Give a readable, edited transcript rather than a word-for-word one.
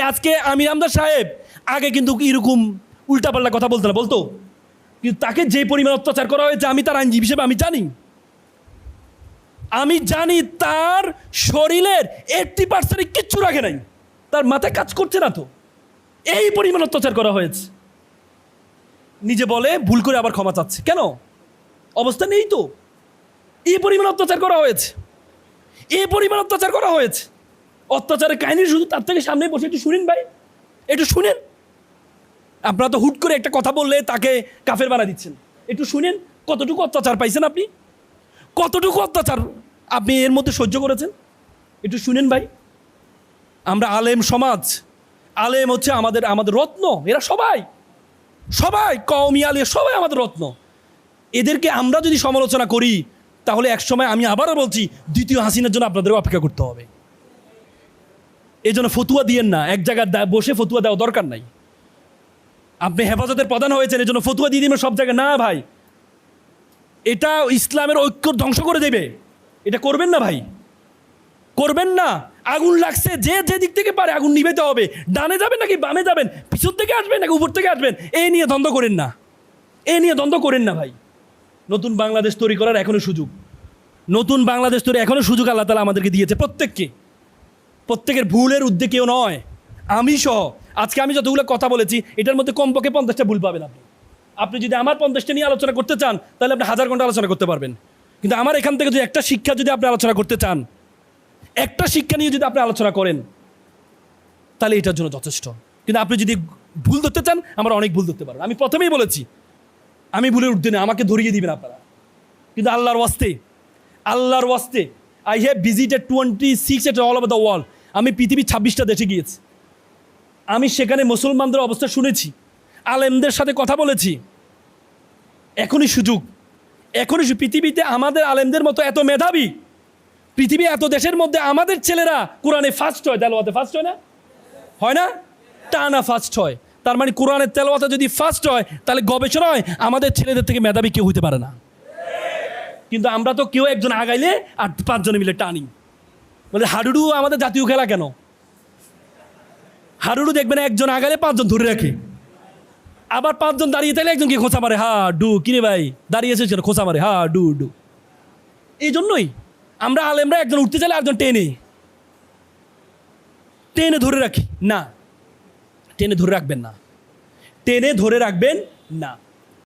আজকে আমির হামজা সাহেব আগে কিন্তু এরকম উল্টাপাল্টা কথা বলতো না, বলতো, কিন্তু তাকে যে পরিমাণ অত্যাচার করা হয়েছে আমি তার আইনজীবী হিসেবে আমি জানি তার শরীরের 80% কিচ্ছু রাখে নাই, তার মাথায় কাজ করছে না তো, এই পরিমাণ অত্যাচার করা হয়েছে। নিজে বলে ভুল করে আবার ক্ষমা চাচ্ছে, কেন? অবস্থা নেই তো। এই পরিমাণ অত্যাচার করা হয়েছে, অত্যাচারের কাহিনী শুধু তার থেকে সামনে বসে একটু শুনেন ভাই, একটু শুনেন। আপনারা তো হুট করে একটা কথা বললে তাকে কাফের বানা দিচ্ছেন। একটু শুনেন কতটুকু অত্যাচার পাইছেন আপনি, কতটুকু অত্যাচার আপনি এর মধ্যে সহ্য করেছেন, একটু শুনেন ভাই। আমরা আলেম সমাজ, আলেম হচ্ছে আমাদের রত্ন, এরা সবাই কওমি আলিয়া সবাই আমাদের রত্ন। এদেরকে আমরা যদি সমালোচনা করি তাহলে একসময়, আমি আবারও বলছি, দ্বিতীয় হাসিনার জন্য আপনাদের অপেক্ষা করতে হবে। এই জন্য ফতুয়া দিয়েন না, এক জায়গায় বসে ফতুয়া দেওয়া দরকার নাই। আপনি হেফাজতের প্রধান হয়েছেন এই জন্য ফতুয়া দিয়ে দিবেন সব জায়গায়, না ভাই, এটা ইসলামের ঐক্য ধ্বংস করে দেবে। এটা করবেন না ভাই, করবেন না। আগুন লাগছে, যে দিক থেকে পারে আগুন নিভাতে হবে। ডানে যাবেন নাকি বামে যাবেন, পিছন থেকে আসবেন নাকি উপর থেকে আসবেন, এই নিয়ে দ্বন্দ্ব করেন না ভাই। নতুন বাংলাদেশ তৈরি করার এখনো সুযোগ, আল্লাহ তাআলা আমাদেরকে দিয়েছে প্রত্যেকের ভুলের ঊর্ধ্বে কেউ নয়, আমি সহ। আজকে আমি যতগুলো কথা বলেছি এটার মধ্যে কমপক্ষে 50টা ভুল পাবেন আপনি যদি আমার 50টা নিয়ে আলোচনা করতে চান তাহলে আপনি 1000 ঘন্টা আলোচনা করতে পারবেন। কিন্তু আমার এখান থেকে যদি একটা শিক্ষা যদি আপনি আলোচনা করতে চান, একটা শিক্ষা নিয়ে যদি আপনি আলোচনা করেন তাহলে এটার জন্য যথেষ্ট। কিন্তু আপনি যদি ভুল ধরতে চান, আমরা অনেক ভুল ধরতে পারেন। আমি প্রথমেই বলেছি আমি ভুলের ঊর্ধ্বে না, আমাকে ধরিয়ে দিবেন আপনারা। কিন্তু আল্লাহর ওয়াস্তে I have visited 26 all over the world. আমি পৃথিবীর 26টা দেশে গিয়েছি, আমি সেখানে মুসলমানদের অবস্থা শুনেছি, আলেমদের সাথে কথা বলেছি। এখনই সুযোগ, পৃথিবীতে আমাদের আলেমদের মতো এত মেধাবী, পৃথিবী এত দেশের মধ্যে আমাদের ছেলেরা কোরআনে ফার্স্ট হয়, তেলাওয়াতে ফার্স্ট হয় না টানা ফার্স্ট হয়। তার মানে কোরআনের তেলাওয়াতে যদি ফার্স্ট হয় তাহলে গবেষণায় আমাদের ছেলেদের থেকে মেধাবী কেউ হতে পারে না। কিন্তু আমরা তো কেউ একজন আগাইলে আর 5 জনে মিলে টানি। বলে হাডুডু আমাদের জাতীয় খেলা কেন? হাডুডু দেখবেন একজন আগাইলে 5 জন ধরে রাখে, আবার 5 জন দাঁড়িয়ে থাকলে একজনকে খোঁচা মারে, হা ডু, কিরে ভাই দাঁড়িয়েছে খোঁচা মারে, হা ডু। এই জন্যই আমরা আলেমরা একজন উঠতে চাইলে একজন টেনে ধরে রাখি না, টেনে ধরে রাখবেন না।